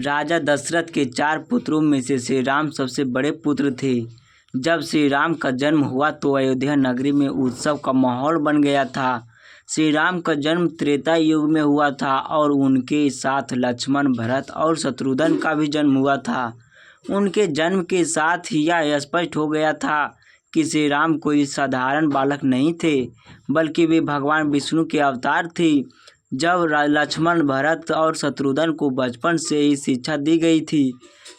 राजा दशरथ के 4 पुत्रों में से श्री राम सबसे बड़े पुत्र थे। जब श्री राम का जन्म हुआ तो अयोध्या नगरी में उत्सव का माहौल बन गया था। श्री राम का जन्म त्रेता युग में हुआ था और उनके साथ लक्ष्मण, भरत और शत्रुघ्न का भी जन्म हुआ था। उनके जन्म के साथ ही यह स्पष्ट हो गया था कि श्री राम कोई साधारण बालक नहीं थे, बल्कि वे भगवान विष्णु के अवतार थे। जब लक्ष्मण, भरत और शत्रुघ्न को बचपन से ही शिक्षा दी गई थी,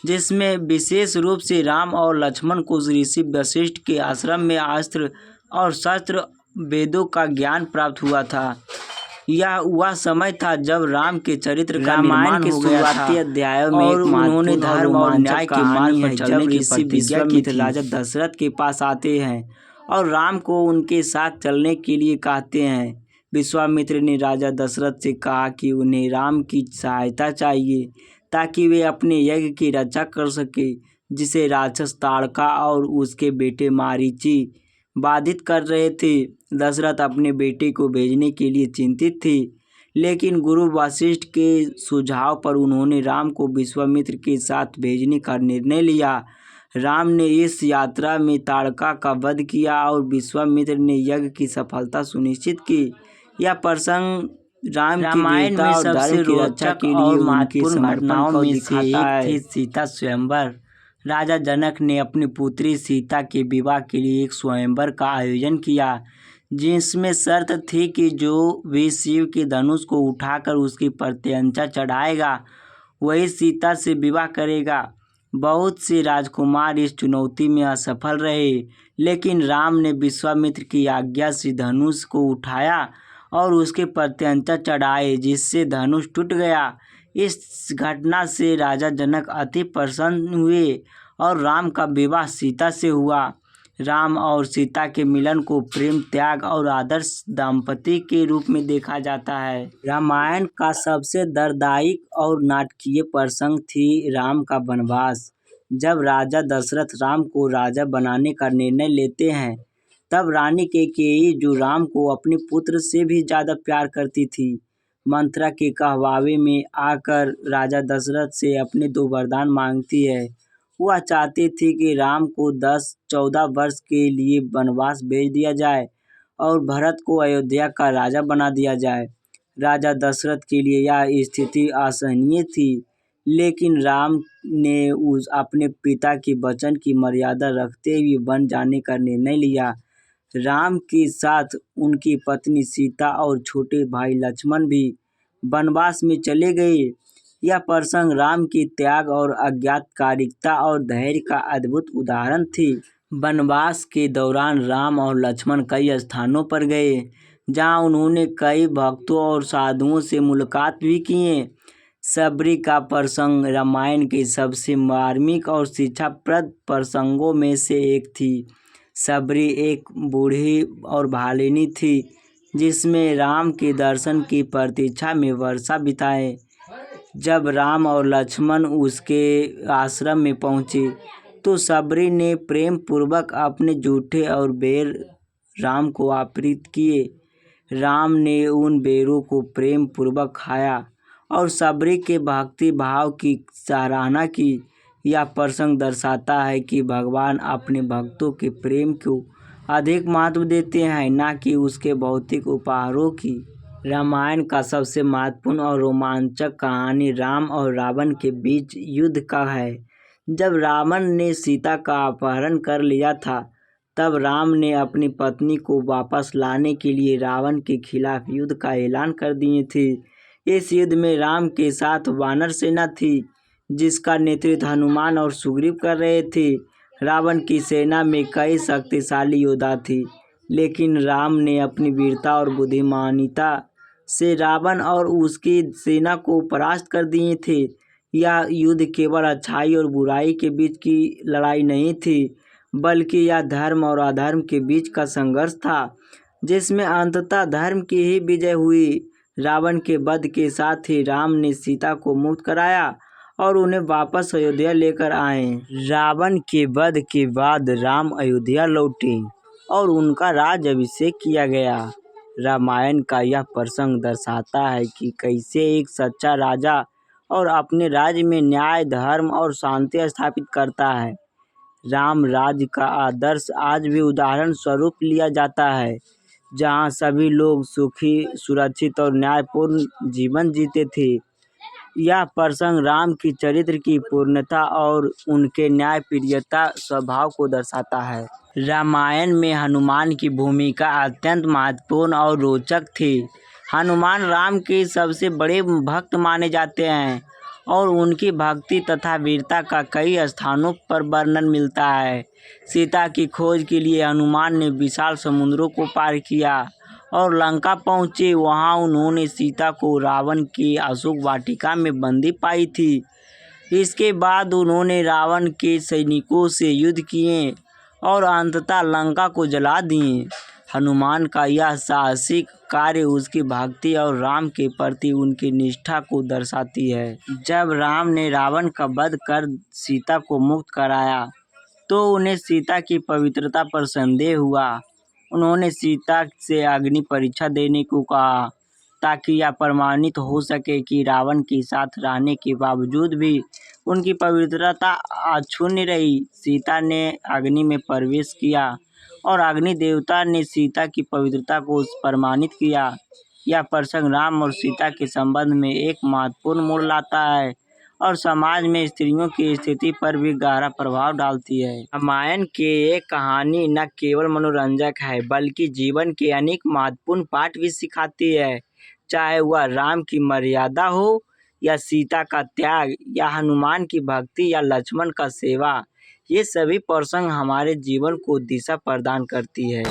जिसमें विशेष रूप से राम और लक्ष्मण को ऋषि वशिष्ठ के आश्रम में अस्त्र और शस्त्र वेदों का ज्ञान प्राप्त हुआ था। यह वह समय था जब राम के चरित्र का निर्माण हो गया था। अध्यायों में और उन्होंने धर्म और न्याय के मार्ग पर चलने की प्रतिज्ञा की थी। राजा दशरथ के पास आते हैं और राम को उनके साथ चलने के लिए कहते हैं। विश्वामित्र ने राजा दशरथ से कहा कि उन्हें राम की सहायता चाहिए ताकि वे अपने यज्ञ की रक्षा कर सके, जिसे राक्षस ताड़का और उसके बेटे मारीची बाधित कर रहे थे। दशरथ अपने बेटे को भेजने के लिए चिंतित थे, लेकिन गुरु वशिष्ठ के सुझाव पर उन्होंने राम को विश्वामित्र के साथ भेजने का निर्णय लिया। राम ने इस यात्रा में ताड़का का वध किया और विश्वामित्र ने यज्ञ की सफलता सुनिश्चित की। यह प्रसंग राम की वीरता और धर्म की रक्षा के लिए उनके समर्पण में से एक थी। सीता स्वयंवर। राजा जनक ने अपनी पुत्री सीता के विवाह के लिए एक स्वयंवर का आयोजन किया, जिसमें शर्त थी कि जो भी शिव के धनुष को उठाकर उसकी प्रत्यंचा चढ़ाएगा, वही सीता से विवाह करेगा। बहुत से राजकुमार इस चुनौती में असफल रहे, लेकिन राम ने विश्वामित्र की आज्ञा से धनुष को उठाया और उसके प्रत्यंचा चढ़ाए, जिससे धनुष टूट गया। इस घटना से राजा जनक अति प्रसन्न हुए और राम का विवाह सीता से हुआ। राम और सीता के मिलन को प्रेम, त्याग और आदर्श दाम्पत्य के रूप में देखा जाता है। रामायण का सबसे दर्दनाक और नाटकीय प्रसंग थी राम का वनवास। जब राजा दशरथ राम को राजा बनाने का निर्णय लेते हैं, तब रानी कैकेयी, जो राम को अपने पुत्र से भी ज़्यादा प्यार करती थी, मंथरा के कहवावे में आकर राजा दशरथ से अपने 2 वरदान मांगती है। वह चाहती थी कि राम को 10-14 वर्ष के लिए वनवास भेज दिया जाए और भरत को अयोध्या का राजा बना दिया जाए। राजा दशरथ के लिए यह स्थिति असहनीय थी, लेकिन राम ने अपने पिता के वचन की मर्यादा रखते हुए वन जाने का निर्णय लिया। राम के साथ उनकी पत्नी सीता और छोटे भाई लक्ष्मण भी वनवास में चले गए। यह प्रसंग राम के त्याग और आज्ञाकारिता और धैर्य का अद्भुत उदाहरण थी। वनवास के दौरान राम और लक्ष्मण कई स्थानों पर गए, जहां उन्होंने कई भक्तों और साधुओं से मुलाकात भी किए। सबरी का प्रसंग रामायण के सबसे मार्मिक और शिक्षाप्रद प्रसंगों में से एक थी। सबरी एक बूढ़ी और भालिनी थी, जिसमें राम के दर्शन की प्रतीक्षा में वर्षा बिताए। जब राम और लक्ष्मण उसके आश्रम में पहुँचे, तो सबरी ने प्रेम पूर्वक अपने जूठे और बेर राम को अर्पित किए। राम ने उन बेरों को प्रेम पूर्वक खाया और सबरी के भक्ति भाव की सराहना की। यह प्रसंग दर्शाता है कि भगवान अपने भक्तों के प्रेम को अधिक महत्व देते हैं, न कि उसके भौतिक उपहारों की। रामायण का सबसे महत्वपूर्ण और रोमांचक कहानी राम और रावण के बीच युद्ध का है। जब रावण ने सीता का अपहरण कर लिया था, तब राम ने अपनी पत्नी को वापस लाने के लिए रावण के खिलाफ युद्ध का ऐलान कर दिए थे। इस युद्ध में राम के साथ वानर सेना थी, जिसका नेतृत्व हनुमान और सुग्रीव कर रहे थे। रावण की सेना में कई शक्तिशाली योद्धा थे, लेकिन राम ने अपनी वीरता और बुद्धिमानिता से रावण और उसकी सेना को परास्त कर दिए थे। यह युद्ध केवल अच्छाई और बुराई के बीच की लड़ाई नहीं थी, बल्कि यह धर्म और अधर्म के बीच का संघर्ष था, जिसमें अंततः धर्म की ही विजय हुई। रावण के वध के साथ ही राम ने सीता को मुक्त कराया और उन्हें वापस अयोध्या लेकर आए। रावण के वध के बाद राम अयोध्या लौटे और उनका राज्याभिषेक किया गया। रामायण का यह प्रसंग दर्शाता है कि कैसे एक सच्चा राजा और अपने राज्य में न्याय, धर्म और शांति स्थापित करता है। राम राज्य का आदर्श आज भी उदाहरण स्वरूप लिया जाता है, जहाँ सभी लोग सुखी, सुरक्षित और न्यायपूर्ण जीवन जीते थे। यह प्रसंग राम की चरित्र की पूर्णता और उनके न्यायप्रियता स्वभाव को दर्शाता है। रामायण में हनुमान की भूमिका अत्यंत महत्वपूर्ण और रोचक थी। हनुमान राम के सबसे बड़े भक्त माने जाते हैं और उनकी भक्ति तथा वीरता का कई स्थानों पर वर्णन मिलता है। सीता की खोज के लिए हनुमान ने विशाल समुद्रों को पार किया और लंका पहुँचे। वहाँ उन्होंने सीता को रावण की अशोक वाटिका में बंदी पाई थी। इसके बाद उन्होंने रावण के सैनिकों से युद्ध किए और अंततः लंका को जला दिए। हनुमान का यह साहसिक कार्य उसकी भक्ति और राम के प्रति उनकी निष्ठा को दर्शाती है। जब राम ने रावण का वध कर सीता को मुक्त कराया तो उन्हें सीता की पवित्रता पर संदेह हुआ। उन्होंने सीता से अग्नि परीक्षा देने को कहा ताकि यह प्रमाणित हो सके कि रावण के साथ रहने के बावजूद भी उनकी पवित्रता अक्षुण्ण रही। सीता ने अग्नि में प्रवेश किया और अग्नि देवता ने सीता की पवित्रता को प्रमाणित किया। यह प्रसंग राम और सीता के संबंध में एक महत्वपूर्ण मोड़ लाता है और समाज में स्त्रियों की स्थिति पर भी गहरा प्रभाव डालती है। रामायण की ये कहानी न केवल मनोरंजक है बल्कि जीवन के अनेक महत्वपूर्ण पाठ भी सिखाती है। चाहे वह राम की मर्यादा हो या सीता का त्याग या हनुमान की भक्ति या लक्ष्मण का सेवा, ये सभी प्रसंग हमारे जीवन को दिशा प्रदान करती है।